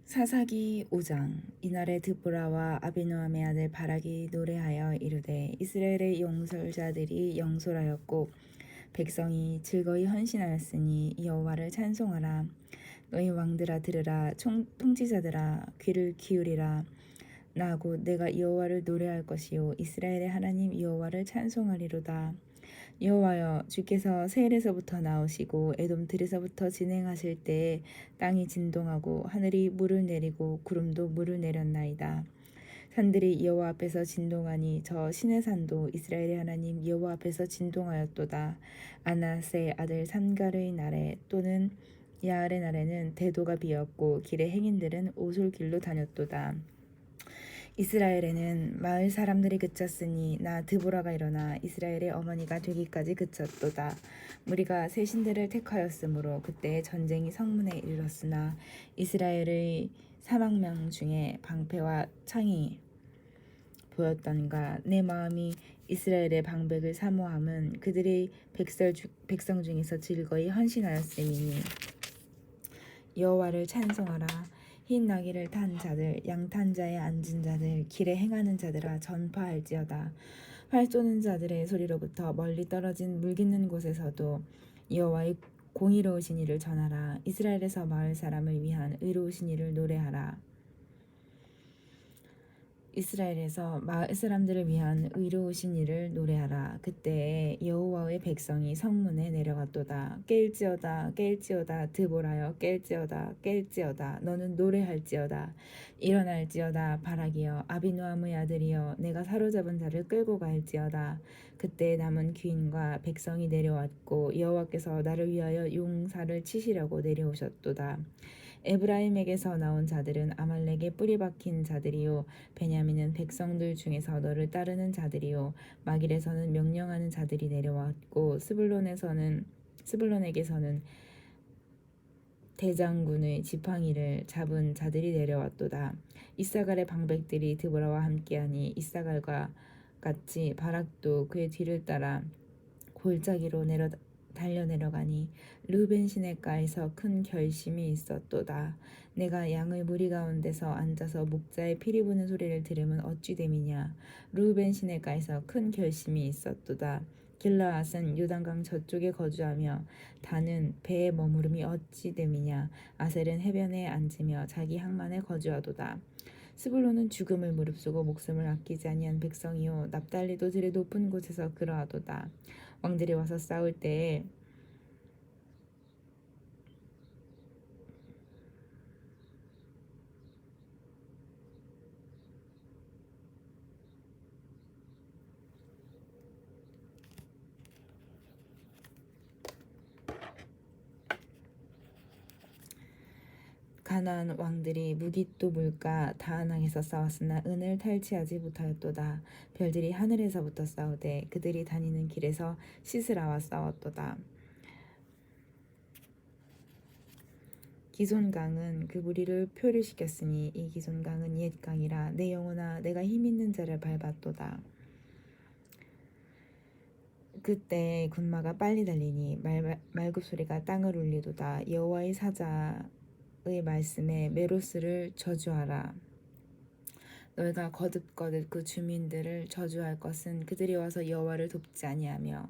사사기 5장. 이날에 드보라와 아비노함의 아들 바락이 노래하여 이르되 이스라엘의 용솔자들이 영솔하였고 백성이 즐거이 헌신하였으니 여호와를 찬송하라. 너희 왕들아 들으라. 통치자들아 귀를 기울이라. 나 곧 내가 여호와를 노래할 것이요 이스라엘의 하나님 여호와를 찬송하리로다. 여호와여, 주께서 세일에서부터 나오시고 에돔 들에서부터 진행하실 때에 땅이 진동하고 하늘이 물을 내리고 구름도 물을 내렸나이다. 산들이 여호와 앞에서 진동하니 저 신의 산도 이스라엘의 하나님 여호와 앞에서 진동하였도다. 아나스의 아들 삼갈의 날에 또는 야알의 날에는 대도가 비었고 길의 행인들은 오솔길로 다녔도다. 이스라엘에는 마을 사람들이 그쳤으니 나 드보라가 일어나 이스라엘의 어머니가 되기까지 그쳤도다. 무리가 새 신들을 택하였으므로 그때 전쟁이 성문에 이르렀으나 이스라엘의 사망명 중에 방패와 창이 보였던가. 내 마음이 이스라엘의 방백을 사모함은 그들이 백성 중에서 즐거이 헌신하였음이니 여호와를 찬송하라. 흰 나귀를 탄 자들, 양탄 자에 앉은 자들, 길에 행하는 자들아 전파할지어다. 활 쏘는 자들의 소리로부터 멀리 떨어진 물깃는 곳에서도 여호와의 공의로우신 일을 전하라. 이스라엘에서 마을 사람을 위한 의로우신 일을 노래하라. 이스라엘에서 마을 사람들을 위한 의로우신 일을 노래하라. 그때에 여호와의 백성이 성문에 내려갔도다. 깰지어다 깰지어다 드보라여 깰지어다 깰지어다 너는 노래할지어다. 일어날지어다 바락이여 아비노함의 아들이여 내가 사로잡은 자를 끌고 갈지어다. 그때 남은 귀인과 백성이 내려왔고 여호와께서 나를 위하여 용사를 치시려고 내려오셨도다. 에브라임에게서 나온 자들은 아말렉의 뿌리 박힌 자들이요 베냐민은 백성들 중에서 너를 따르는 자들이요 마길에서는 명령하는 자들이 내려왔고 스불론에게서는 대장군의 지팡이를 잡은 자들이 내려왔도다. 이사갈의 방백들이 드보라와 함께하니 이사갈과 같이 바락도 그의 뒤를 따라 골짜기로 달려 내려가니 르벤 시냇가에서 큰 결심이 있었도다. 내가 양의 무리 가운데서 앉아서 목자의 피리 부는 소리를 들으면 어찌 됨이냐. 르벤 시냇가에서 큰 결심이 있었도다. 길르앗은 요단강 저쪽에 거주하며 단은 배에 머무름이 어찌 됨이냐. 아셀은 해변에 앉으며 자기 항만에 거주하도다. 스불론은 죽음을 무릅쓰고 목숨을 아끼지 아니한 백성이요 납달리도 들의 높은 곳에서 그러하도다. 왕들이 와서 싸울 때에 가나안 왕들이 무깃도 물가 다한항에서 싸웠으나 은을 탈취하지 못하였도다. 별들이 하늘에서부터 싸우되 그들이 다니는 길에서 시스라와 싸웠도다. 기손강은 그 무리를 표류시켰으니 이 기손강은 옛 강이라 내 영혼아 내가 힘있는 자를 밟았도다. 그때 군마가 빨리 달리니 말굽소리가 땅을 울리도다. 여호와의 사자의 말씀에 메로스를 저주하라. 너희가 거듭거듭 그 주민들을 저주할 것은 그들이 와서 여호와를 돕지 아니하며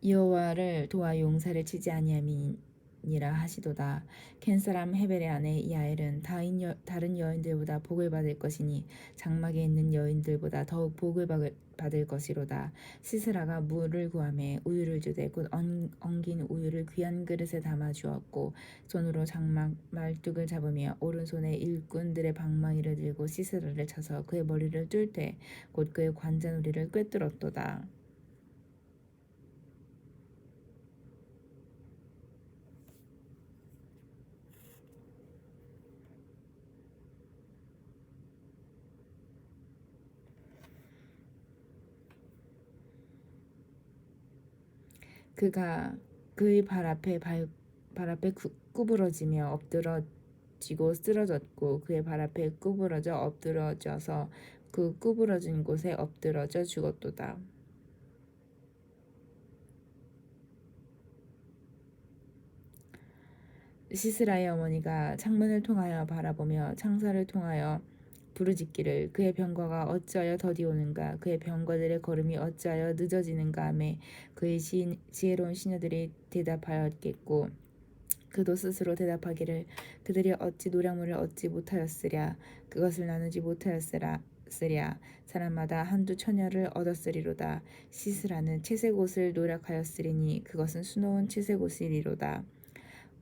여호와를 도와 용사를 치지 아니함이니라 하시도다. 켄 사람 헤벨의 아내 야엘은 다른 여인들보다 복을 받을 것이니 장막에 있는 여인들보다 더욱 복을 받을 것이로다. 시스라가 물을 구하매 우유를 주되 곧 엉긴 우유를 귀한 그릇에 담아 주었고 손으로 장막 말뚝을 잡으며 오른손에 일꾼들의 방망이를 들고 시스라를 쳐서 그의 머리를 뚫 때 곧 그의 관자놀이를 꿰뚫었도다. 그가 그의 발 앞에 구부러지며 엎드러지고 쓰러졌고 그의 발 앞에 구부러져 엎드러져서 그 구부러진 곳에 엎드러져 죽었도다. 시스라의 어머니가 창문을 통하여 바라보며 창살을 통하여 부르짖기를 그의 병거가 어찌하여 더디 오는가 그의 병거들의 걸음이 어찌하여 늦어지는가 하매 그의 지혜로운 시녀들이 대답하였겠고 그도 스스로 대답하기를 그들이 어찌 노량물을 얻지 못하였으랴 그것을 나누지 못하였으랴 사람마다 한두 처녀를 얻었으리로다. 시스라는 채색 옷을 노력하였으리니 그것은 수놓은 채색 옷이리로다.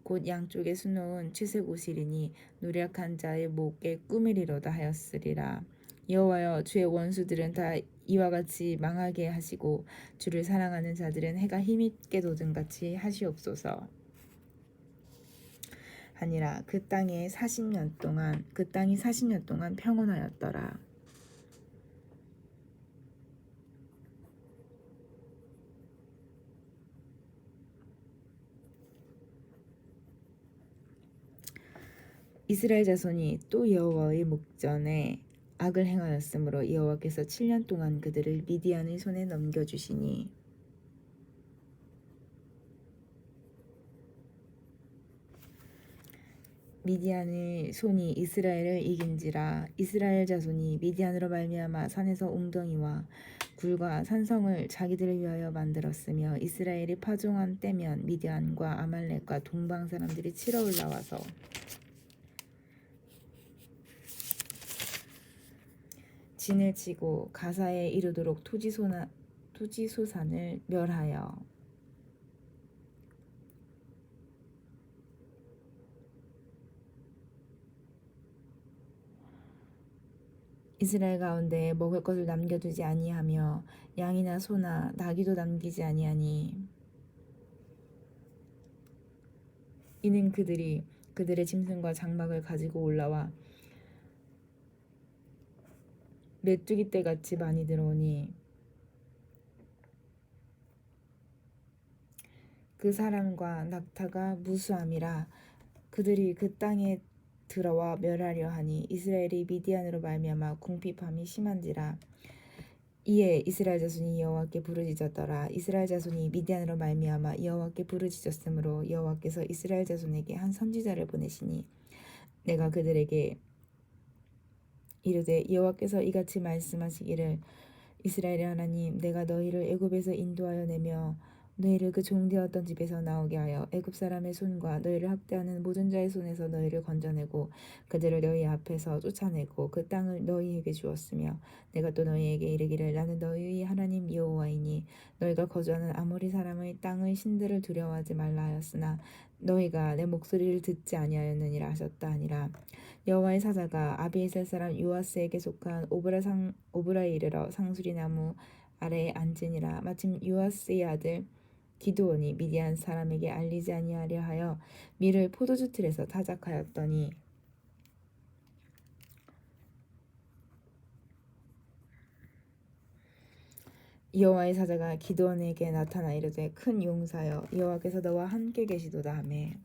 곧 양쪽에 수놓은 채색 옷이리니 노력한 자의 목에 꾸미리로다 하였으리라. 여호와여 주의 원수들은 다 이와 같이 망하게 하시고 주를 사랑하는 자들은 해가 힘있게 돋은 같이 하시옵소서. 하니라. 그 땅이 40년 동안 평온하였더라. 이스라엘 자손이 또 여호와의 목전에 악을 행하였으므로 여호와께서 7년 동안 그들을 미디안의 손에 넘겨주시니 미디안의 손이 이스라엘을 이긴지라. 이스라엘 자손이 미디안으로 말미암아 산에서 웅덩이와 굴과 산성을 자기들을 위하여 만들었으며 이스라엘이 파종한 때면 미디안과 아말렉과 동방 사람들이 치러 올라와서 진을 치고 가사에 이르도록 토지소산을 멸하여 이스라엘 가운데 먹을 것을 남겨두지 아니하며 양이나 소나 나귀도 남기지 아니하니 이는 그들이 그들의 짐승과 장막을 가지고 올라와 메뚜기 떼같이 많이 들어오니 그 사람과 낙타가 무수함이라. 그들이 그 땅에 들어와 멸하려 하니 이스라엘이 미디안으로 말미암아 궁핍함이 심한지라. 이에 이스라엘 자손이 여호와께 부르짖었더라. 이스라엘 자손이 미디안으로 말미암아 여호와께 부르짖었으므로 여호와께서 이스라엘 자손에게 한 선지자를 보내시니 내가 그들에게 이르되 여호와께서 이같이 말씀하시기를 이스라엘의 하나님 내가 너희를 애굽에서 인도하여 내며 너희를 그 종되었던 집에서 나오게 하여 애굽 사람의 손과 너희를 학대하는 모든 자의 손에서 너희를 건져내고 그들을 너희 앞에서 쫓아내고 그 땅을 너희에게 주었으며 내가 또 너희에게 이르기를 나는 너희의 하나님 여호와이니 너희가 거주하는 아모리 사람의 땅의 신들을 두려워하지 말라 하였으나 너희가 내 목소리를 듣지 아니하였느니라 하셨다 하니라. 여호와의 사자가 아비에셀 사람 요아스에게 속한 오브라에 이르러 상수리 나무 아래에 앉으니라. 마침 요아스의 아들 기드온이 미디안 사람에게 알리지 아니하려 하여 밀을 포도주 틀에서 타작하였더니 여호와의 사자가 기드온에게 나타나 이르되 큰 용사여 여호와께서 너와 함께 계시도다 하매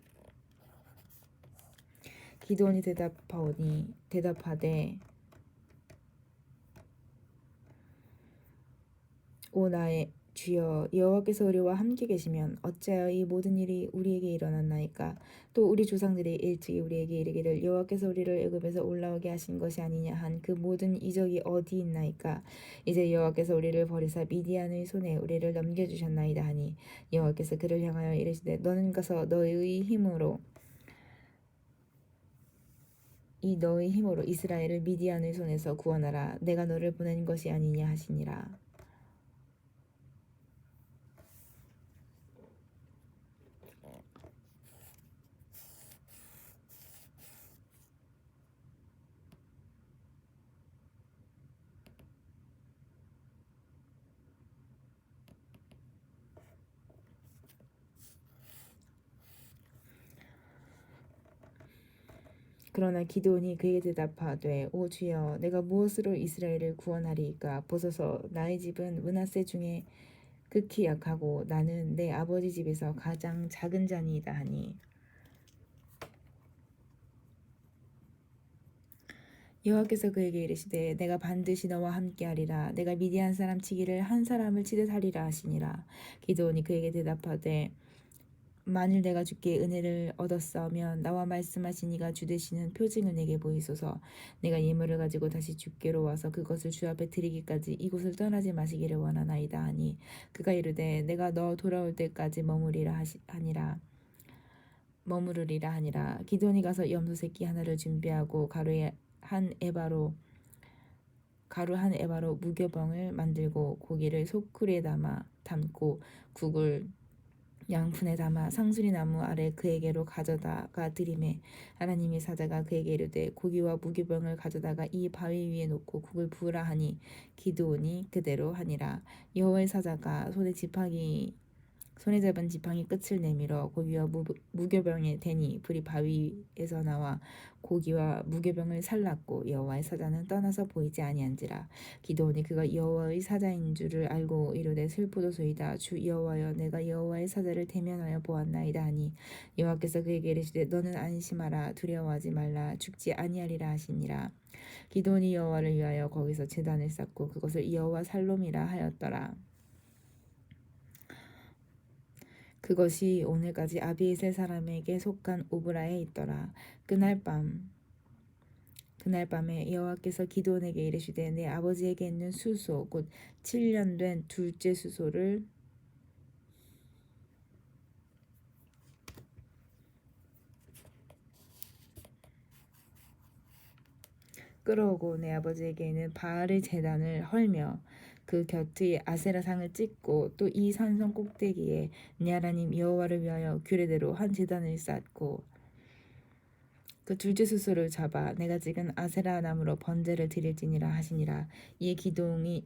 기드온이 대답하되 오 나의 주여 여호와께서 우리와 함께 계시면 어찌하여 이 모든 일이 우리에게 일어났나이까. 또 우리 조상들이 일찍이 우리에게 이르기를 여호와께서 우리를 애굽에서 올라오게 하신 것이 아니냐 한 그 모든 이적이 어디 있나이까. 이제 여호와께서 우리를 버리사 미디안의 손에 우리를 넘겨주셨나이다 하니 여호와께서 그를 향하여 이르시되 너는 가서 너의 힘으로 이스라엘을 미디안의 손에서 구원하라. 내가 너를 보낸 것이 아니냐 하시니라. 그러나 기드온이 그에게 대답하되 오 주여 내가 무엇으로 이스라엘을 구원하리이까. 보소서 나의 집은 므낫세 중에 극히 약하고 나는 내 아버지 집에서 가장 작은 자니이다 하니 여호와께서 그에게 이르시되 내가 반드시 너와 함께하리라. 내가 미디안 사람 치기를 한 사람을 치듯 하리라 하시니라. 기드온이 그에게 대답하되 만일 내가 주께 은혜를 얻었사오면 나와 말씀하신 이가 주 되시는 표징을 내게 보이소서. 내가 예물을 가지고 다시 주께로 와서 그것을 주 앞에 드리기까지 이곳을 떠나지 마시기를 원하나이다 하니 그가 이르되 내가 너 돌아올 때까지 머무르리라 하니라. 기드온이 가서 염소 새끼 하나를 준비하고 가루 한 에바로 무교병을 만들고 고기를 소쿠리에 담고 국을 양푼에 담아 상수리 나무 아래 그에게로 가져다가 드리매 하나님의 사자가 그에게 이르되 고기와 무교병을 가져다가 이 바위 위에 놓고 국을 부으라 하니 기드온이 그대로 하니라. 여호와의 사자가 손에 잡은 지팡이 끝을 내밀어 고기와 무교병에 대니 불이 바위에서 나와 고기와 무교병을 살랐고 여호와의 사자는 떠나서 보이지 아니한지라. 기드온이 그가 여호와의 사자인 줄을 알고 이르되 슬프도소이다. 주 여호와여 내가 여호와의 사자를 대면하여 보았나이다 하니 여호와께서 그에게 이르시되 너는 안심하라 두려워하지 말라 죽지 아니하리라 하시니라. 기드온이 여호와를 위하여 거기서 제단을 쌓고 그것을 여호와 살롬이라 하였더라. 그것이 오늘까지 아비에셀 사람에게 속한 오브라에 있더라. 그날 밤에 여호와께서 기드온에게 이르시되 내 아버지에게 있는 수소 곧 7년 된 둘째 수소를 끌어오고 내 아버지에게 있는 바알의 제단을 헐며 그 곁의 아세라상을 찍고 또 이 산성 꼭대기에 네 하나님 여호와를 위하여 규례대로 한 제단을 쌓고 그 둘째 수소를 잡아 내가 찍은 아세라 나무로 번제를 드릴지니라 하시니라. 이에 기드온이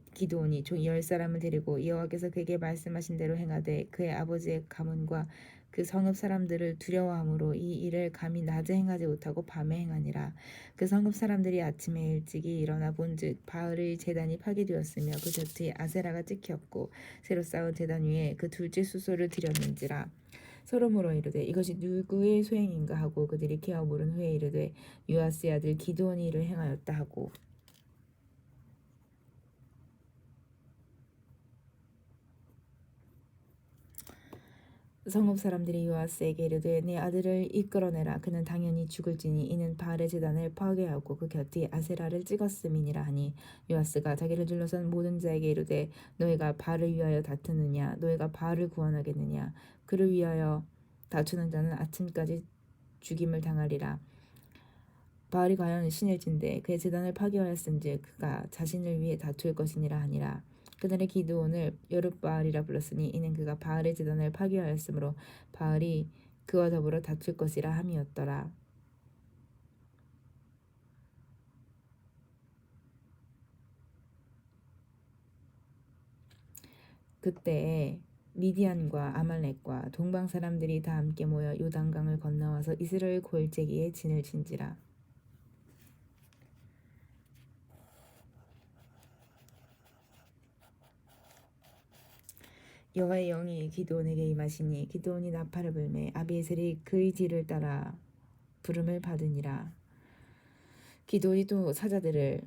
총 10사람을 데리고 여호와께서 그에게 말씀하신 대로 행하되 그의 아버지의 가문과 그 성읍 사람들을 두려워함으로 이 일을 감히 낮에 행하지 못하고 밤에 행하니라. 그 성읍 사람들이 아침에 일찍이 일어나 본즉 바알의 제단이 파괴되었으며 그 곁에 아세라가 찍혔고 새로 쌓은 제단 위에 그 둘째 수소를 드렸는지라. 서로 물어 이르되 이것이 누구의 소행인가 하고 그들이 기어 물은 후에 이르되 요아스의 아들 기드온이 이를 행하였다 하고 성읍 사람들이 요아스에게 이르되 네 아들을 이끌어내라. 그는 당연히 죽을지니 이는 바알의 제단을 파괴하고 그 곁에 아세라를 찍었음이니라 하니 요아스가 자기를 둘러싼 모든 자에게 이르되 너희가 바알을 위하여 다투느냐 너희가 바알을 구원하겠느냐 그를 위하여 다투는 자는 아침까지 죽임을 당하리라. 바알이 과연 신일진데 그의 제단을 파괴하였은즉 그가 자신을 위해 다툴 것이니라 하니라. 그날의 기드온을 여룻바알이라 불렀으니 이는 그가 바알의 제단을 파괴하였으므로 바알이 그와 더불어 다툴 것이라 함이었더라. 그때에 미디안과 아말렉과 동방 사람들이 다 함께 모여 요단강을 건너와서 이스라엘 골짜기에 진을 친지라. 여호와의 영이 기드온에게 임하시니 기드온이 나팔을 불매 아비에셀이 그의 뒤를 따라 부름을 받으니라. 기드온이 또 사자들을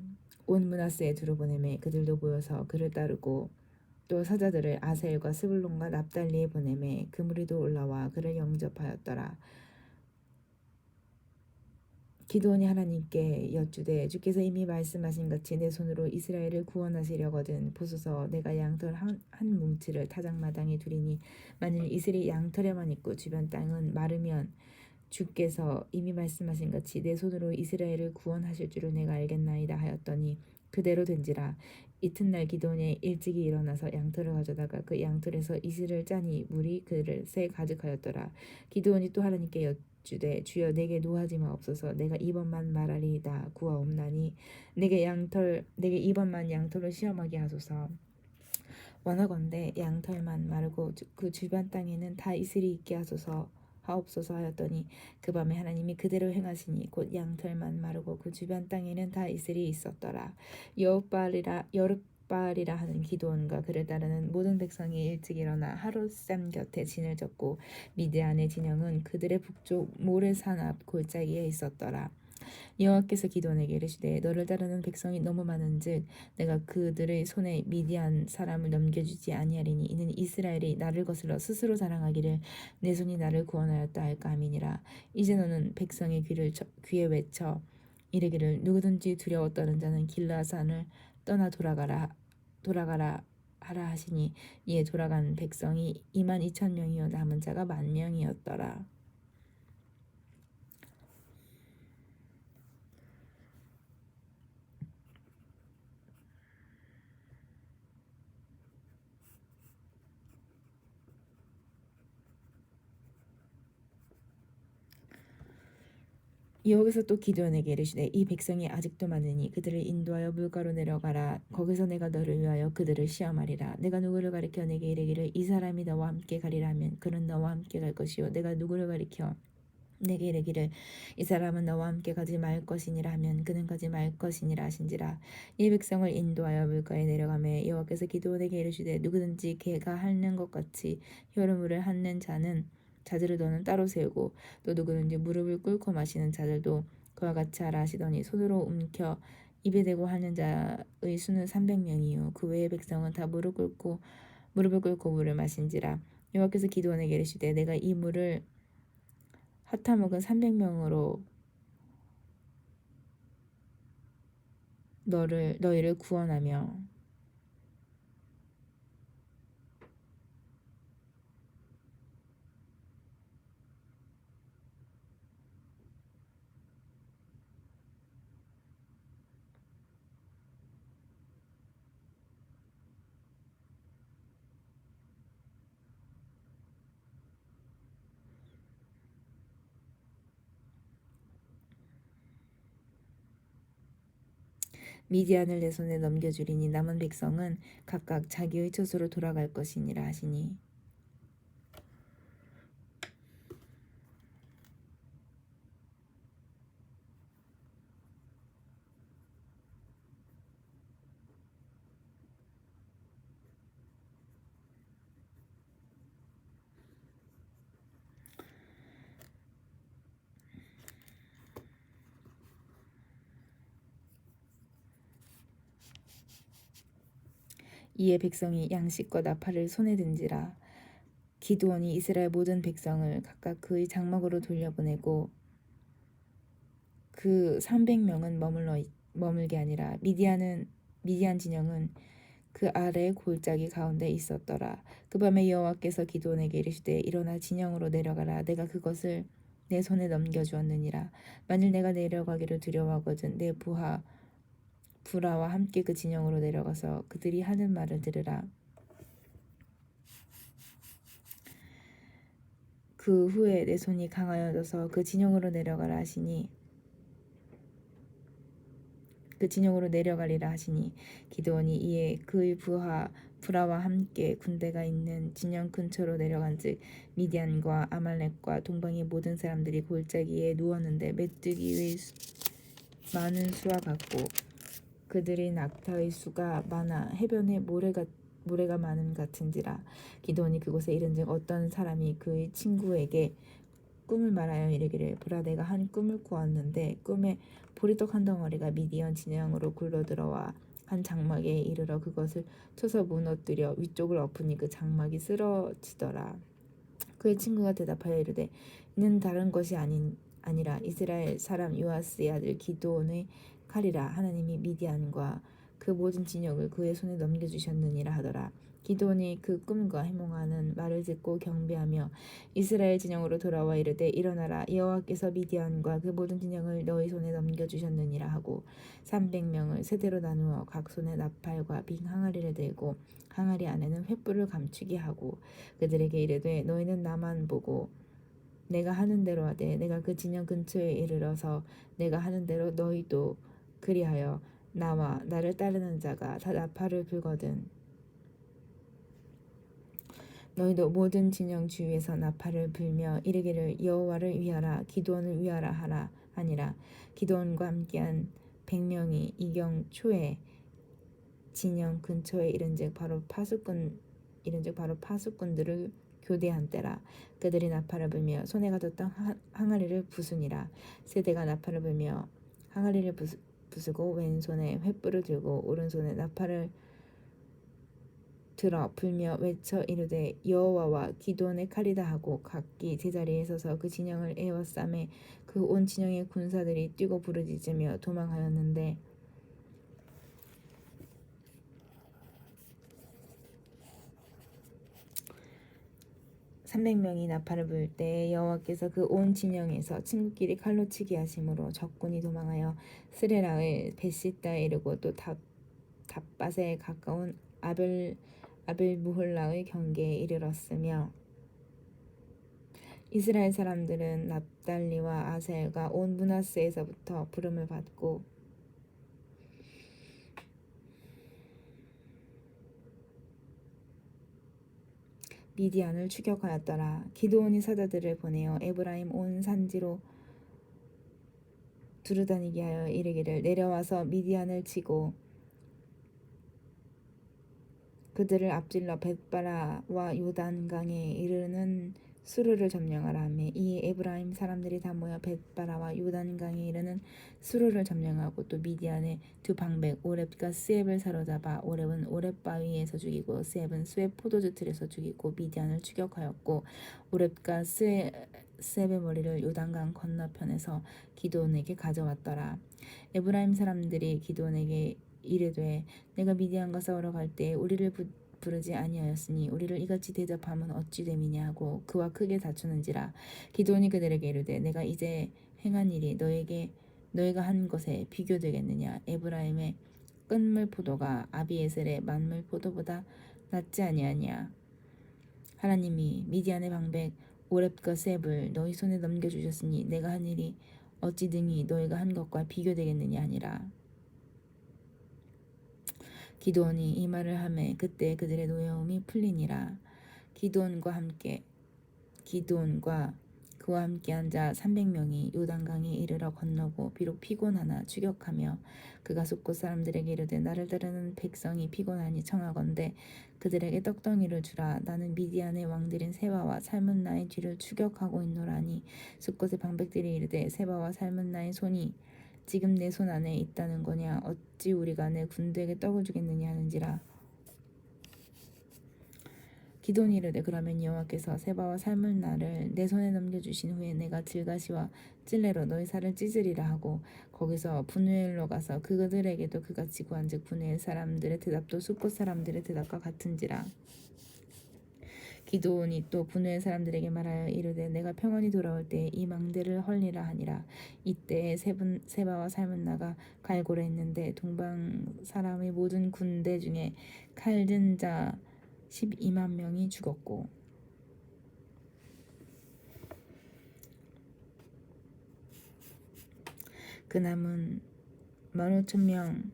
온 므낫세에 두루 보내매 그들도 모여서 그를 따르고 또 사자들을 아셀과 스불론과 납달리에 보내매 그 무리도 올라와 그를 영접하였더라. 기드온이 하나님께 여쭈되 주께서 이미 말씀하신 같이 내 손으로 이스라엘을 구원하시려거든 보소서 내가 양털 한 뭉치를 타작마당에 두리니 만일 이슬이 양털에만 있고 주변 땅은 마르면 주께서 이미 말씀하신 같이 내 손으로 이스라엘을 구원하실 줄을 내가 알겠나이다 하였더니 그대로 된지라. 이튿날 기드온이 일찍이 일어나서 양털을 가져다가 그 양털에서 이슬을 짜니 물이 그릇에 가득하였더라. 기드온이 또 하나님께 여쭈되 주여 내게 노하지 마옵소서. 내가 이번만 말하리이다 구하옵나니 내게 이번만 양털을 시험하게 하소서. 원하건대 양털만 마르고 그 주변 땅에는 다 이슬이 있게 하옵소서 하였더니 그 밤에 하나님이 그대로 행하시니 곧 양털만 마르고 그 주변 땅에는 다 이슬이 있었더라. 여룻바알이라 하는 기드온과 그를 따르는 모든 백성이 일찍 일어나 하롯샘 곁에 진을 쳤고 미드안의 진영은 그들의 북쪽 모레산 앞 골짜기에 있었더라. 여호와께서 기드온에게 이르시되 너를 따르는 백성이 너무 많은즉 내가 그들의 손에 미디안 사람을 넘겨주지 아니하리니 이는 이스라엘이 나를 거슬러 스스로 자랑하기를 내 손이 나를 구원하였다 할까 함이니라. 이제 너는 백성의 귀에 외쳐 이르기를 누구든지 두려워 떠는 자는 길라산을 떠나 돌아가라 하라 하시니 이에 돌아간 백성이 22,000명이요 남은 자가 10,000명이었더라. 여호와께서 또 기드온에게 이르시되 이 백성이 아직도 많으니 그들을 인도하여 물가로 내려가라. 거기서 내가 너를 위하여 그들을 시험하리라. 내가 누구를 가리켜 내게 이르기를 이 사람이 너와 함께 가리라 하면 그는 너와 함께 갈 것이요 내가 누구를 가리켜 내게 이르기를 이 사람은 너와 함께 가지 말 것이니라 하면 그는 가지 말 것이니라 하신지라. 이 백성을 인도하여 물가에 내려가매 여호와께서 기드온에게 이르시되 누구든지 개가 핥는 것 같이 혈음물을 핥는 자들을 너는 따로 세우고 또 누구든지 무릎을 꿇고 마시는 자들도 그와 같이 하라 하시더니 손으로 움켜 입에 대고 하는 자의 수는 300명이요 그 외의 백성은 다 무릎을 꿇고 물을 마신지라. 여호와께서 기드온에게 이르시되 내가 이 물을 핫타먹은 300명으로 너희를 구원하며 미디안을 내 손에 넘겨주리니 남은 백성은 각각 자기의 처소로 돌아갈 것이니라 하시니. 이에 백성이 양식과 나팔을 손에 든지라. 기드온이 이스라엘 모든 백성을 각각 그의 장막으로 돌려보내고 그 300명은 머물게 아니라 미디안 진영은 그 아래 골짜기 가운데 있었더라. 그 밤에 여호와께서 기드온에게 이르시되 일어나 진영으로 내려가라. 내가 그것을 내 손에 넘겨주었느니라. 만일 내가 내려가기를 두려워하거든 내 부하와 함께 그 진영으로 내려가서 그들이 하는 말을 들으라. 그 후에 내 손이 강하여져서 그 진영으로 내려가라 하시니 그 진영으로 내려가리라 하시니 기드온이 이에 그의 부하와 함께 군대가 있는 진영 근처로 내려간즉 미디안과 아말렉과 동방의 모든 사람들이 골짜기에 누웠는데 메뚜기의 많은 수와 같고 그들의 낙타의 수가 많아 해변에 모래가 많음 같은지라. 기드온이 그곳에 이른즉 어떤 사람이 그의 친구에게 꿈을 말하여 이르기를 보라 내가 한 꿈을 꾸었는데 꿈에 보리떡 한 덩어리가 미디안 진영으로 굴러들어와 한 장막에 이르러 그것을 쳐서 무너뜨려 위쪽을 엎으니 그 장막이 쓰러지더라. 그의 친구가 대답하여 이르되 이는 다른 것이 아니라 이스라엘 사람 요아스의 아들 기드온의 칼이라. 하나님이 미디안과 그 모든 진영을 그의 손에 넘겨주셨느니라 하더라. 기드온이 그 꿈과 해몽하는 말을 듣고 경배하며 이스라엘 진영으로 돌아와 이르되 일어나라 여호와께서 미디안과 그 모든 진영을 너희 손에 넘겨주셨느니라 하고 300명을 세대로 나누어 각 손에 나팔과 빙 항아리를 들고 항아리 안에는 횃불을 감추게 하고 그들에게 이르되 너희는 나만 보고 내가 하는 대로 하되 내가 그 진영 근처에 이르러서 내가 하는 대로 너희도 그리하여 나와 나를 따르는 자가 다 나팔을 불거든 너희도 모든 진영 주위에서 나팔을 불며 이르기를 여호와를 위하라 기드온을 위하라 하라 하니라. 기드온과 함께한 100명이 이경 초에 진영 근처에 이른즉 바로 파수꾼들을 교대한 때라. 그들이 나팔을 불며 손에 가졌던 항아리를 부수니라. 세대가 나팔을 불며 항아리를 부수고 왼손에 횃불을 들고 오른손에 나팔을 들어 불며 외쳐 이르되 여호와와 기드온의 칼이다 하고 각기 제자리에 서서 그 진영을 에워싸매 그 온 진영의 군사들이 뛰고 부르짖으며 도망하였는데 300명이 나팔을 불 때 여호와께서 그 온 진영에서 친구끼리 칼로 치게 하심으로 적군이 도망하여 스레라의 벳시다에 이르고 또 답밭에 가까운 아벨무홀라의 경계에 이르렀으며 이스라엘 사람들은 납달리와 아셀과 온 므낫세에서부터 부름을 받고 미디안을 추격하였더라. 기드온이 사자들을 보내어 에브라임 온 산지로 두루다니게 하여 이르기를 내려와서 미디안을 치고 그들을 앞질러 벳바라와 요단강에 이르는 수르를 점령하라 하며 이 에브라임 사람들이 다 모여 벳바라와 요단강에 이르는 수르를 점령하고 또 미디안의 두 방백 오렙과 스앱을 사로잡아 오렙은 오렙 바위에서 죽이고 스앱은 스앱 포도주 틀에서 죽이고 미디안을 추격하였고 오렙과 스앱의 머리를 요단강 건너편에서 기드온에게 가져왔더라. 에브라임 사람들이 기드온에게 이르되 내가 미디안과 싸우러 갈 때 우리를 부르지 아니하였으니 우리를 이같이 대접함은 어찌 됨이냐 하고 그와 크게 다투는지라. 기드온이 그들에게 이르되 내가 이제 행한 일이 너희가 한 것에 비교되겠느냐. 에브라임의 끝물 포도가 아비에셀의 만물 포도보다 낫지 아니하냐. 하나님이 미디안의 방백 오렙과 셉을 너희 손에 넘겨주셨으니 내가 한 일이 어찌 능히 너희가 한 것과 비교되겠느냐 하니라. 기드온이 이 말을 하매 그때 그들의 노여움이 풀리니라. 기드온과 그와 함께 한 자 300명이 요단강에 이르러 건너고 비록 피곤하나 추격하며 그가 숫곳 사람들에게 이르되 나를 따르는 백성이 피곤하니 청하건대 그들에게 떡덩이를 주라. 나는 미디안의 왕들인 세바와 살문나의 뒤를 추격하고 있노라니. 숫곳의 방백들이 이르되 세바와 살문나의 손이 지금 내 손 안에 있다는 거냐. 어찌 우리가 내 군대에게 떡을 주겠느냐 하는지라. 기드온이 이르되 그러면 여호와께서 세바와 살문나를 내 손에 넘겨주신 후에 내가 질가시와 찔레로 너희 살을 찢으리라 하고 거기서 분우엘로 가서 그들에게도 그같이 구한즉 분우엘 사람들의 대답도 숫곳 사람들의 대답과 같은지라. 기드온이 또 분우엘 사람들에게 말하여 이르되 내가 평안히 돌아올 때 이 망대를 헐리라 하니라. 이때에 세바와 살문나가 갈고리했는데 동방 사람의 모든 군대 중에 칼든 자 12만 명이 죽었고 그 남은 15,000명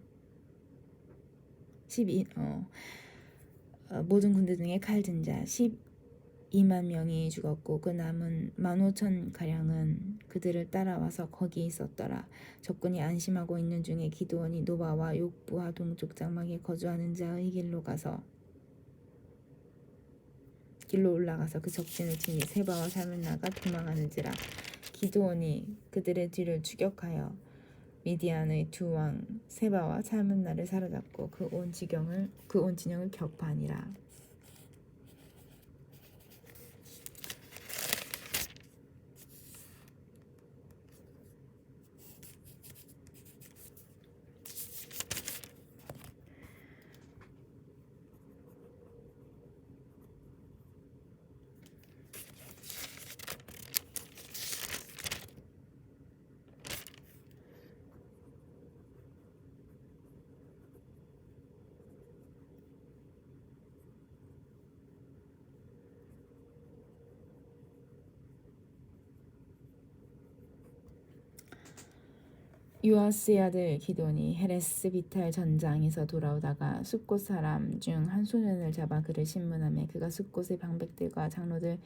모든 군대 중에 칼든 자 12만 명이 죽었고 그 남은 15,000가량은 그들을 따라와서 거기 있었더라. 적군이 안심하고 있는 중에 기드온이 노바와 욕부하 동쪽 장막에 거주하는 자의 길로 올라가서 그 적진을 치니 세바와 살문나가 도망하는지라. 기드온이 그들의 뒤를 추격하여 미디안의 두 왕 세바와 살문나를 사로잡고 그 온 진영을 격파하니라. 요아스의 아들 기드온이 헤레스 비탈 전장에서 돌아오다가 숫곳 사람 중 한 소년을 잡아 그를 신문하며 그가 숫곳의 방백들과 장로들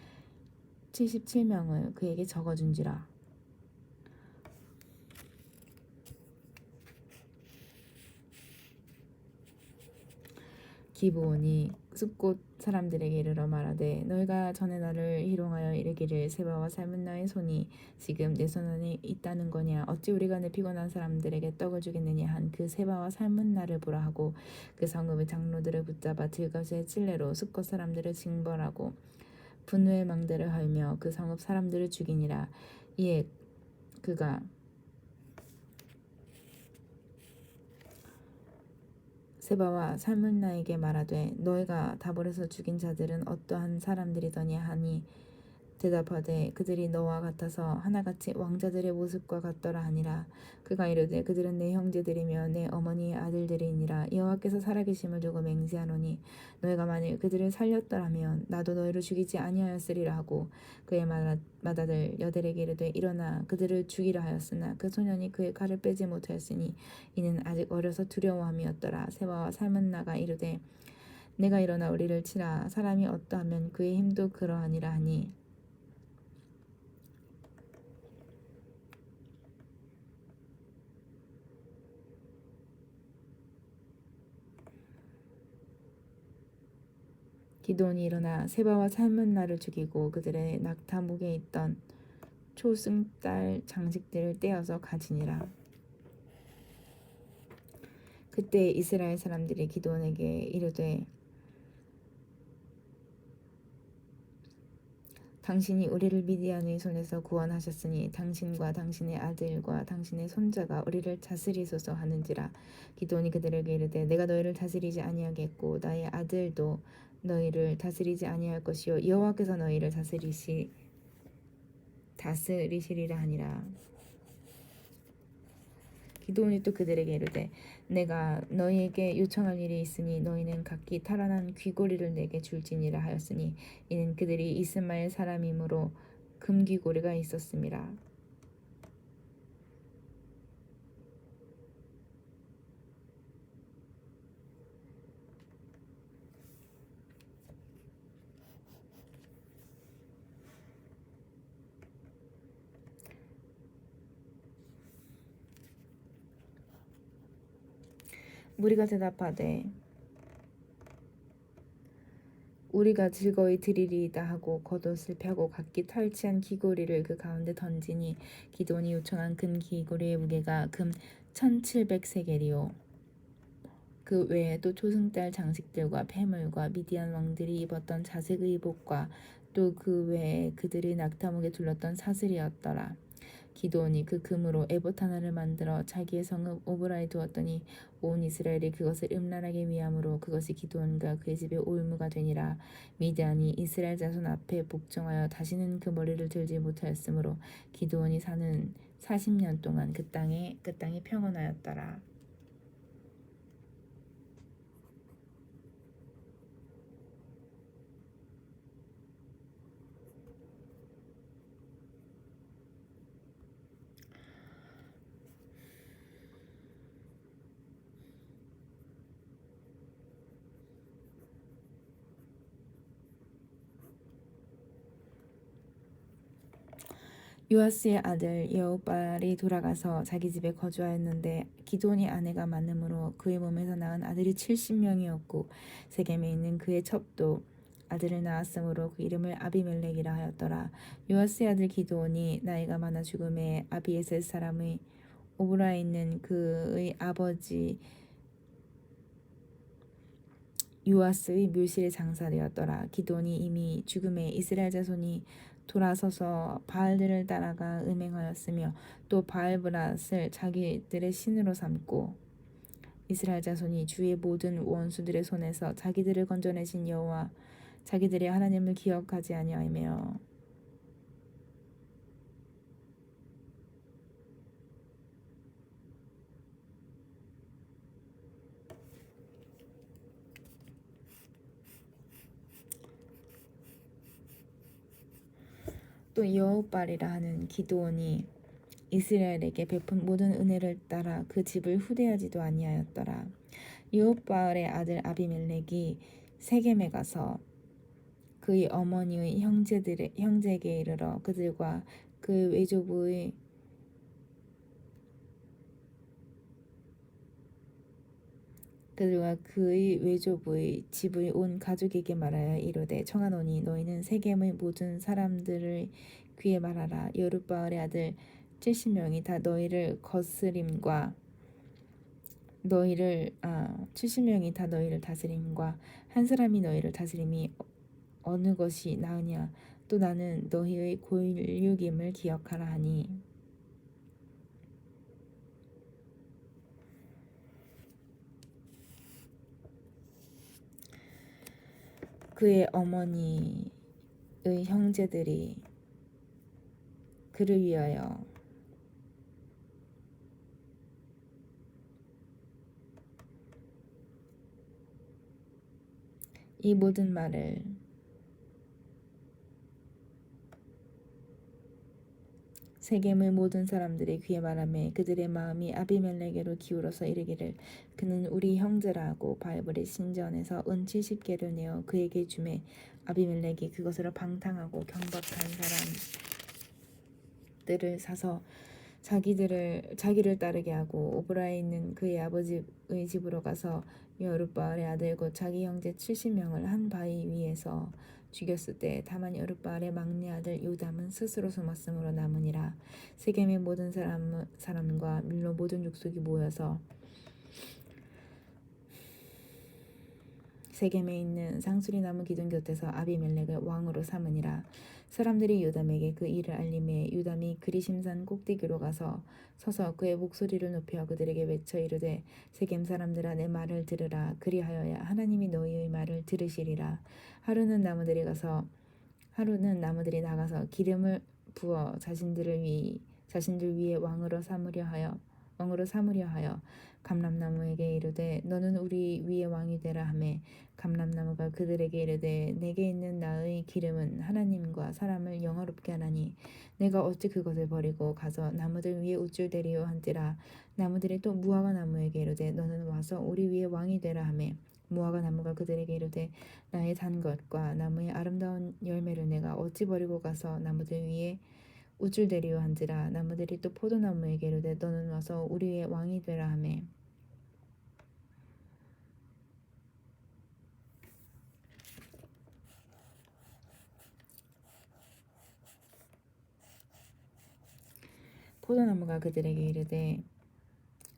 77명을 그에게 적어준지라. 기브온이 숲곳 사람들에게 이르러 말하되 너희가 전에 나를 희롱하여 이르기를 세바와 살문나의 손이 지금 내 손 안에 있다는 거냐 어찌 우리가 내 피곤한 사람들에게 떡을 주겠느냐 한 그 세바와 살문나를 보라 하고 그 성읍의 장로들을 붙잡아 들것의 찔레로 숲곳 사람들을 징벌하고 분노의 망대를 헐며 그 성읍 사람들을 죽이니라. 이에 그가 세바와 살문나에게 말하되 너희가 다볼에서 죽인 자들은 어떠한 사람들이더냐 하니 대답하되 그들이 너와 같아서 하나같이 왕자들의 모습과 같더라 하니라. 그가 이르되 그들은 내 형제들이며 내 어머니의 아들들이니라. 여호와께서 살아계심을 두고 맹세하노니 너희가 만일 그들을 살렸더라면 나도 너희를 죽이지 아니하였으리라 하고 그의 맏아들 여델에게 이르되 일어나 그들을 죽이라 하였으나 그 소년이 그의 칼을 빼지 못하였으니 이는 아직 어려서 두려워함이었더라. 세바와 살문나가 이르되 내가 일어나 우리를 치라. 사람이 어떠하면 그의 힘도 그러하니라 하니 기드온이 일어나 세바와 살문나를 죽이고 그들의 낙타목에 있던 초승달 장식들을 떼어서 가지니라. 그때 이스라엘 사람들이 기드온에게 이르되 당신이 우리를 미디안의 손에서 구원하셨으니 당신과 당신의 아들과 당신의 손자가 우리를 다스리소서 하는지라. 기드온이 그들에게 이르되 내가 너희를 다스리지 아니하겠고 나의 아들도 너희를 다스리지 아니할 것이요 여호와께서 너희를 다스리시리라 하니라. 기드온이 또 그들에게 이르되 내가 너희에게 요청할 일이 있으니 너희는 각기 탈환한 귀고리를 내게 줄지니라 하였으니 이는 그들이 이스마엘 사람이므로 금귀고리가 있었음이라. 무리가 대답하되 우리가 즐거이 드리리이다 하고 겉옷을 펴고 각기 탈취한 귀고리를 그 가운데 던지니 기드온이 요청한 금 귀고리의 무게가 금 1700세겔이요 그 외에 또 초승달 장식들과 폐물과 미디안 왕들이 입었던 자색 의복과 또 그 외에 그들의 낙타목에 둘렀던 사슬이었더라. 기드온이 그 금으로 에봇 하나를 만들어 자기의 성읍 오브라에 두었더니 온 이스라엘이 그것을 음란하게 위함으로 그것이 기드온과 그의 집의 올무가 되니라. 미디안이 이스라엘 자손 앞에 복종하여 다시는 그 머리를 들지 못하였으므로 기드온이 사는 40년 동안 그 땅이 평온하였더라. 요아스의 아들 여호발이 돌아가서 자기 집에 거주하였는데 기드온이 아내가 많음으로 그의 몸에서 낳은 아들이 70명이었고 세겜에 있는 그의 첩도 아들을 낳았으므로 그 이름을 아비멜렉이라 하였더라. 요아스의 아들 기드온이 나이가 많아 죽음에 아비에셀 사람의 오브라에 있는 그의 아버지 요아스의 묘실에 장사되었더라. 기드온이 이미 죽음에 이스라엘 자손이 돌아서서 바알들을 따라가 음행하였으며 또 바알브랏을 자기들의 신으로 삼고 이스라엘 자손이 주의 모든 원수들의 손에서 자기들을 건져내신 여호와 자기들의 하나님을 기억하지 아니하며 또 여호발이라 하는 기드온이 이스라엘에게 베푼 모든 은혜를 따라 그 집을 후대하지도 아니하였더라. 여호발의 아들 아비멜렉이 세겜에 가서 그의 어머니의 형제에게 이르러 그들과 그 외조부의 그들과 그의 외조부의 집의 온 가족에게 말하여 이르되 청하노니 너희는 세겜의 모든 사람들을 귀에 말하라. 여룻바알의 아들 70명이 다 너희를 거스림과 70명이 다 너희를 다스림과 한 사람이 너희를 다스림이 어느 것이 나으냐. 또 나는 너희의 골육임을 기억하라 하니 그의 어머니의 형제들이 그를 위하여 이 모든 말을 세겜의 모든 사람들이 귀에 말하매 그들의 마음이 아비멜렉에로 기울어서 이르기를 그는 우리 형제라 하고 바알의 신전에서 은 70개를 내어 그에게 주매 아비멜렉이 그것으로 방탕하고 경박한 사람들을 사서 자기를 따르게 하고 오브라에 있는 그의 아버지의 집으로 가서 여룻바알의 아들 곧 자기 형제 70명을 한 바위 위에서 죽였을 때 다만 여룻바알의 막내 아들 요담은 스스로 숨었으므로 남으니라. 세겜의 모든 사람과 밀로 모든 족속이 모여서 세겜에 있는 상수리 나무 기둥 곁에서 아비멜렉을 왕으로 삼으니라. 사람들이 요담에게 그 일을 알림해 요담이 그리심산 꼭대기로 가서 서서 그의 목소리를 높여 그들에게 외쳐 이르되 세겜 사람들아 내 말을 들으라. 그리하여야 하나님이 너희의 말을 들으시리라. 하루는 나무들이 나가서 기름을 부어 자신들 위에 왕으로 삼으려 하여 감람나무에게 이르되 너는 우리 위에 왕이 되라 하매 감람나무가 그들에게 이르되 내게 있는 나의 기름은 하나님과 사람을 영화롭게 하나니 내가 어찌 그것을 버리고 가서 나무들 위에 우쭐대리요 한지라. 나무들이 또 무화과 나무에게 이르되 너는 와서 우리 위에 왕이 되라 하매 무화과 나무가 그들에게 이르되 나의 단 것과 나무의 아름다운 열매를 내가 어찌 버리고 가서 나무들 위에 우쭐대리요 한지라. 나무들이 또 포도나무에게 이르되 너는 와서 우리 위에 왕이 되라 하매 포도나무가 그들에게 이르되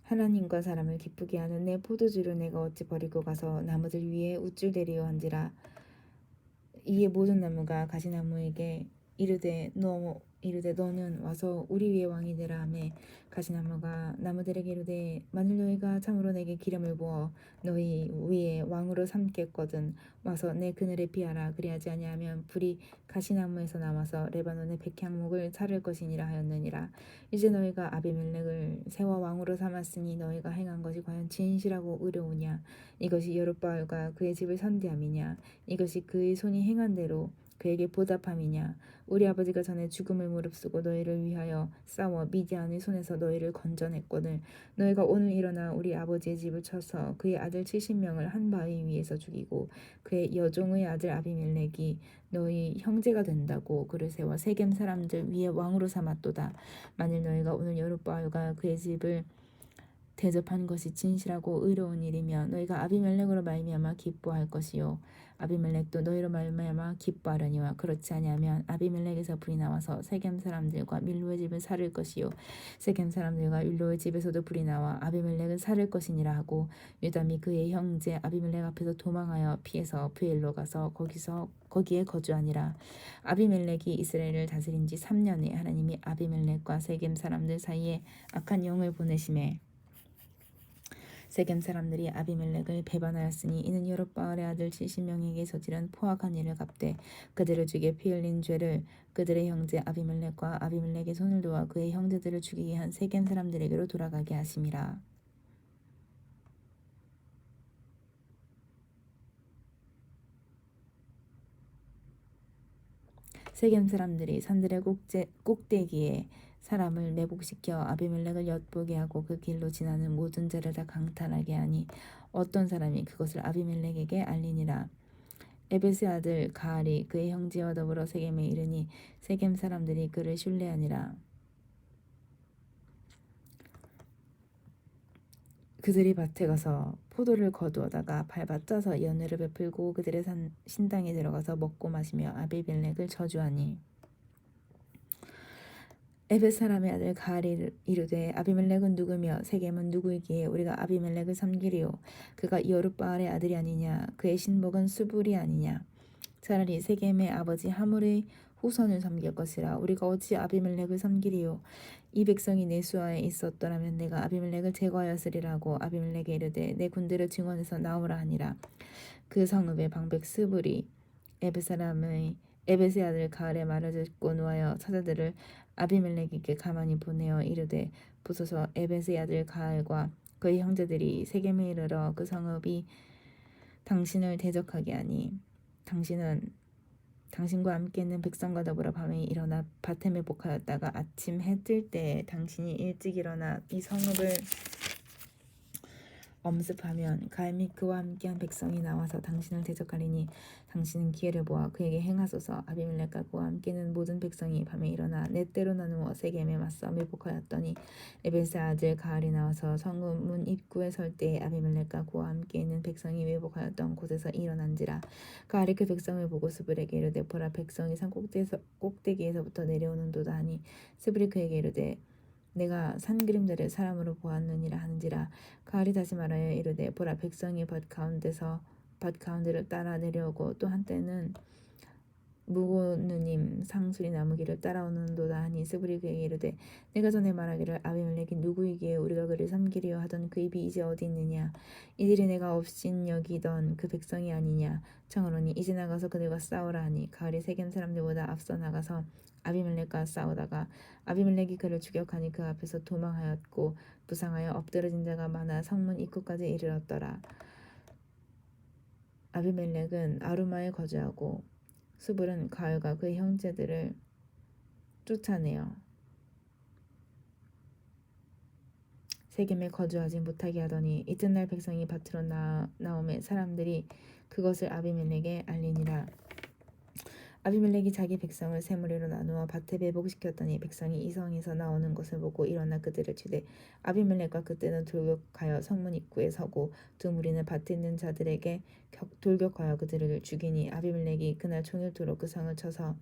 하나님과 사람을 기쁘게 하는 내 포도주를 내가 어찌 버리고 가서 나무들 위에 우쭐대리요 한지라. 이에 모든 나무가 가시나무에게 이르되 너는 와서 우리 위에 왕이 되라 하매 가시나무가 나무들에게 이르되 만일 너희가 참으로 내게 기름을 부어 너희 위에 왕으로 삼겠거든 와서 내 그늘에 피하라. 그리하지 아니하면 불이 가시나무에서 나와서 레바논의 백향목을 사를 것이니라 하였느니라. 이제 너희가 아비멜렉을 세워 왕으로 삼았으니 너희가 행한 것이 과연 진실하고 의로우냐. 이것이 여룻바알과 그의 집을 선대함이냐. 이것이 그의 손이 행한 대로 그에게 보답함이냐. 우리 아버지가 전에 죽음을 무릅쓰고 너희를 위하여 싸워 미디안의 손에서 너희를 건져냈거늘 너희가 오늘 일어나 우리 아버지의 집을 쳐서 그의 아들 70명을 한 바위 위에서 죽이고 그의 여종의 아들 아비멜렉이 너희 형제가 된다고 그를 세워 세겜 사람들 위에 왕으로 삼았도다. 만일 너희가 오늘 여룻바알과 그의 집을 대접한 것이 진실하고 의로운 일이면 너희가 아비멜렉으로 말미암아 기뻐할 것이요 아비멜렉도 너희로 말미암아 기뻐하려니와 그렇지 아니하면 아비멜렉에서 불이 나와서 세겜 사람들과 밀로의 집을 사를 것이요 세겜 사람들과 밀로의 집에서도 불이 나와 아비멜렉을 사를 것이니라 하고 요담이 그의 형제 아비멜렉 앞에서 도망하여 피해서 브엘로 가서 거기에 거주하니라. 아비멜렉이 이스라엘을 다스린 지 3년에 하나님이 아비멜렉과 세겜 사람들 사이에 악한 영을 보내심에 세겜 사람들이 아비멜렉을 배반하였으니 이는 여룻바알의 아들 70명에게 저지른 포악한 일을 갚되 그들을 죽여 피 흘린 죄를 그들의 형제 아비멜렉과 아비멜렉의 손을 도와 그의 형제들을 죽이게 한 세겜 사람들에게로 돌아가게 하심이라. 세겜 사람들이 산들의 꼭대기에 사람을 매복시켜 아비멜렉을 엿보게 하고 그 길로 지나는 모든 자를 다 강탈하게 하니 어떤 사람이 그것을 아비멜렉에게 알리니라. 에벳의 아들 가알이 그의 형제와 더불어 세겜에 이르니 세겜 사람들이 그를 신뢰하니라. 그들이 밭에 가서 포도를 거두어다가 밟아 짜서 연회를 베풀고 그들의 신당에 들어가서 먹고 마시며 아비멜렉을 저주하니 에벳 사람의 아들 가알이 이르되 아비멜렉은 누구며 세겜은 누구이기에 우리가 아비멜렉을 섬기리요 그가 여룻바알의 아들이 아니냐 그의 신복은 수불이 아니냐 차라리 세겜의 아버지 하물의 후손을 섬길 것이라 우리가 어찌 아비멜렉을 섬기리요 이 백성이 내 수하에 있었더라면 내가 아비멜렉을 제거하였으리라고 아비멜렉에 이르되 내 군대를 증원해서 나오라 하니라 그 성읍의 방백 스불이 에벳의 아들 가알의 말을 듣고 노하여 사자들을 아비멜렉에게 가만히 보내어 이르되 부소서 에벳의 아들 가알과 그의 형제들이 세겜에 이르러 그 성읍이 당신을 대적하게 하니 당신과 함께 있는 백성과 더불어 밤에 일어나 밭에 매복하였다가 아침 해 뜰 때에 당신이 일찍 일어나 이 성읍을 엄습하면 가알 및 그와 함께한 백성이 나와서 당신을 대적하리니 당신은 기회를 보아 그에게 행하소서. 아비멜렉과 그와 함께는 모든 백성이 밤에 일어나 네 때로 나누어 세겜에 맞서 매복하였더니 에벳의 아들 가알이 나와서 성읍 문 입구에 설 때에 아비멜렉과 그와 함께 있는 백성이 매복하였던 곳에서 일어난지라. 가알이 그 백성을 보고 스불에게 이르되 보라 백성이 산 꼭대기에서부터 내려오는도다 하니 스불이 그에게 이르되 내가 산 그림자를 사람으로 보았느니라 하는지라. 가을이 다시 말하여 이르되 보라 백성이 밭 가운데를 따라 내려오고 또 한때는 무고느님 상수리 나무길을 따라오는도다 하니 스불이 그에게 이르되 내가 전에 말하기를 아비멜렉이 누구이기에 우리가 그를 섬기려 하던 그 입이 이제 어디 있느냐 이들이 내가 없인 여기던 그 백성이 아니냐 청하노니 이제 나가서 그들과 싸우라 하니 가을이 세겜 사람들보다 앞서 나가서 아비멜렉과 싸우다가 아비멜렉이 그를 추격하니 그 앞에서 도망하였고 부상하여 엎드러진 자가 많아 성문 입구까지 이르렀더라. 아비멜렉은 아루마에 거주하고 스불은 가을과 그의 형제들을 쫓아내어 세겜에 거주하지 못하게 하더니 이튿날 백성이 밭으로 나오매 사람들이 그것을 아비멜렉에 알리니라. 아비멜렉이 자기 백성을 세 무리로 나누어 밭에 매복시켰더니 백성이 이 성에서 나오는 것을 보고 일어나 그들을 치되 아비멜렉과 그때는 돌격하여 성문 입구에 서고 두 무리는 밭에 있는 자들에게 돌격하여 그들을 죽이니 아비멜렉이 그날 종일토록 그 성을 쳐서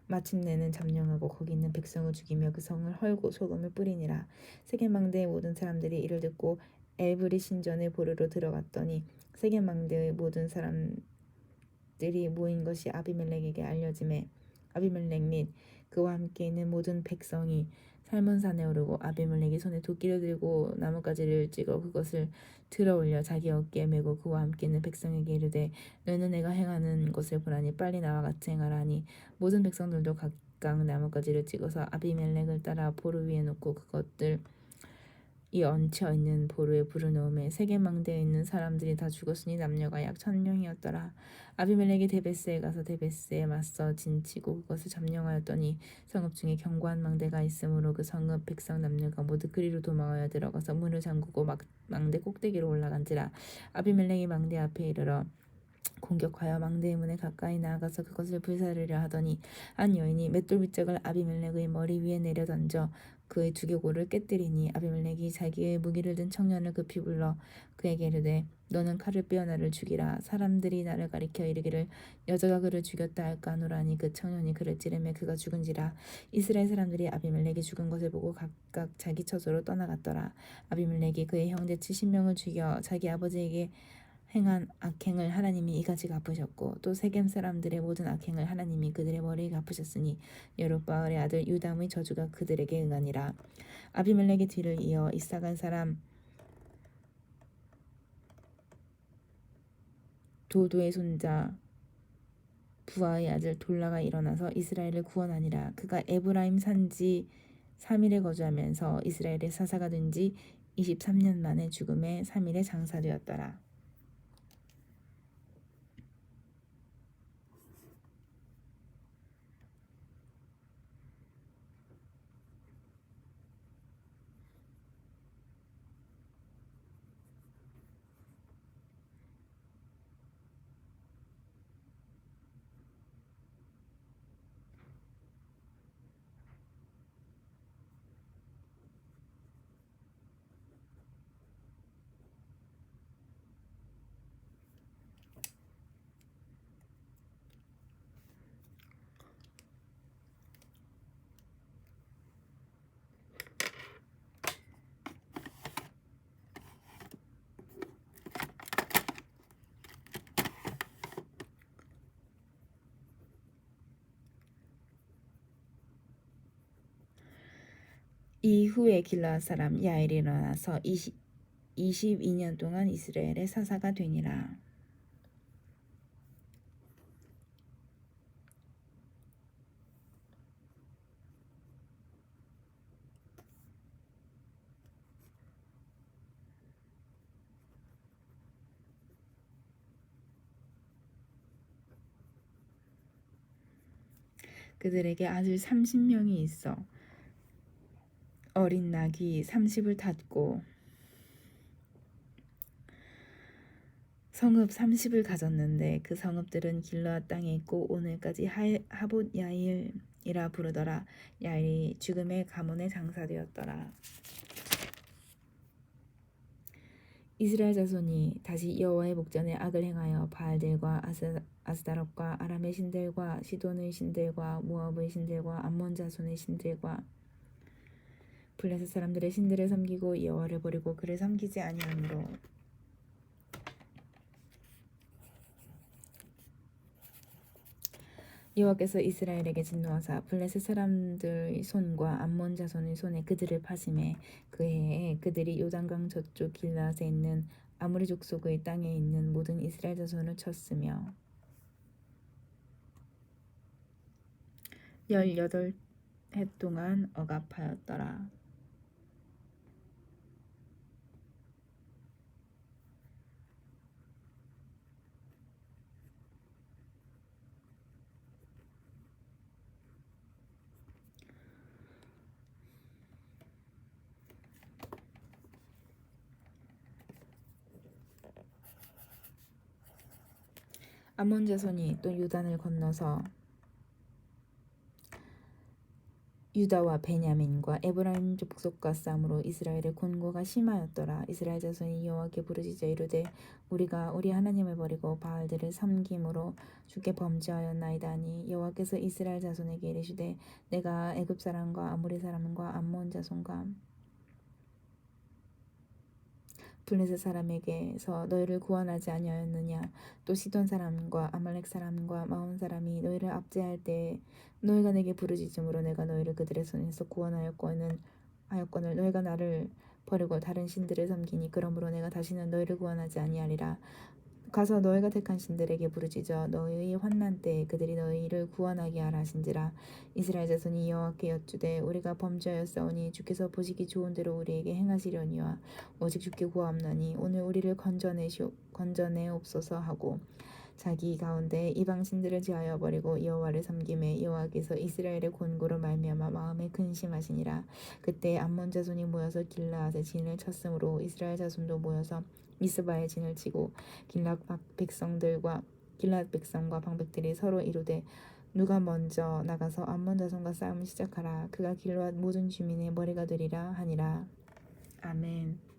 마침내는 점령하고 거기 있는 백성을 죽이며 그 성을 헐고 소금을 뿌리니라. 세겜 망대의 모든 사람들이 이를 듣고 엘브리 신전의 보르로 들어갔더니 세겜 망대의 모든 사람들이 모인 것이 아비멜렉에게 알려지매 아비멜렉 및 그와 함께 있는 모든 백성이 살몬산에 오르고 아비멜렉이 손에 도끼를 들고 나뭇가지를 찍어 그것을 들어올려 자기 어깨에 메고 그와 함께 있는 백성에게 이르되 너희는 내가 행하는 것을 보라니 빨리 나와 같이 행하라 하니 모든 백성들도 각각 나뭇가지를 찍어서 아비멜렉을 따라 보루 위에 놓고 그것들 이 얹혀 있는 보루에 불을 넣음에 세겜 망대에 있는 사람들이 다 죽었으니 남녀가 약 1000명이었더라. 아비멜렉이 데베스에 가서 데베스에 맞서 진치고 그것을 점령하였더니 성읍 중에 견고한 망대가 있으므로 그 성읍 백성 남녀가 모두 그리로 도망하여 들어가서 문을 잠그고 망대 꼭대기로 올라간지라. 아비멜렉이 망대 앞에 이르러 공격하여 망대의 문에 가까이 나아가서 그것을 불사르려 하더니 한 여인이 맷돌 밑짝을 아비멜렉의 머리 위에 내려 던져 그의 두개골을 깨뜨리니 아비멜렉이 자기의 무기를 든 청년을 급히 불러 그에게 이르되 너는 칼을 빼어 나를 죽이라. 사람들이 나를 가리켜 이르기를 여자가 그를 죽였다 할까 하노라니 그 청년이 그를 찌르매 그가 죽은지라. 이스라엘 사람들이 아비멜렉이 죽은 것을 보고 각각 자기 처소로 떠나갔더라. 아비멜렉이 그의 형제 70명을 죽여 자기 아버지에게 행한 악행을 하나님이 이같이 갚으셨고 또 세겜 사람들의 모든 악행을 하나님이 그들의 머리에 갚으셨으니 여룻바알의 아들 유담의 저주가 그들에게 응하니라. 아비멜렉의 뒤를 이어 이사갈 사람 도도의 손자 부하의 아들 돌라가 일어나서 이스라엘을 구원하니라. 그가 에브라임 산지 3일에 거주하면서 이스라엘의 사사가 된 지 23년 만에 죽음에 3일에 장사되었더라. 이후에 길르앗 사람 야엘이 일어나서 22년 동안 이스라엘의 사사가 되니라. 그들에게 아들 30명이 있어 어린 낙이 30을 탔고 성읍 30을 가졌는데 그 성읍들은 길르앗 땅에 있고 오늘까지 하봇 야일이라 부르더라. 야일이 죽음의 가문의 장사되었더라. 이스라엘 자손이 다시 여호와의 목전에 악을 행하여 바알들과 아스다롯과 아람의 신들과 시돈의 신들과 모압의 신들과 암몬 자손의 신들과 블레셋 사람들의 신들을 섬기고 여호와를 버리고 그를 섬기지 아니하므로 여호와께서 이스라엘에게 진노하사 블레셋 사람들의 손과 암몬 자손의 손에 그들을 파심해 그 해에 그들이 요단강 저쪽 길라앗에 있는 아모리 족속의 땅에 있는 모든 이스라엘 자손을 쳤으며 18해 동안 억압하였더라. 암몬 자손이 또 요단을 건너서 유다와 베냐민과 에브라임 족속과 싸움으로 이스라엘의 곤고가 심하였더라. 이스라엘 자손이 여호와께 부르짖어 이르되 우리가 우리 하나님을 버리고 바알들을 섬김으로 주께 범죄하였나이다 하니 여호와께서 이스라엘 자손에게 이르시되 내가 애굽 사람과 아모리 사람과 암몬 자손과 블레셋 사람에게서 너희를 구원하지 아니하였느냐. 또 시돈 사람과 아말렉 사람과 마온 사람이 너희를 압제할 때에 너희가 내게 부르짖음으로 내가 너희를 그들의 손에서 구원하였거늘 너희가 나를 버리고 다른 신들을 섬기니 그러므로 내가 다시는 너희를 구원하지 아니하리라. 가서 너희가 택한 신들에게 부르짖어 너희의 환난 때에 그들이 너희를 구원하게 하라 하신지라. 이스라엘 자손이 여호와께 여쭈되 우리가 범죄하였사오니 주께서 보시기 좋은 대로 우리에게 행하시려니와 오직 주께 구하옵나니 오늘 우리를 건져내옵소서 하고 자기 가운데 이방 신들을 제하여 버리고 여호와를 섬김에 여호와께서 이스라엘의 곤고로 말미암아 마음에 근심하시니라. 그때 암몬 자손이 모여서 길르앗의 진을 쳤으므로 이스라엘 자손도 모여서 미스바의 진을 치고 길앗 백성과 방백들이 서로 이르되 누가 먼저 나가서 암몬 자손과 싸움을 시작하라. 그가 길르앗 모든 주민의 머리가 되리라 하니라. 아멘.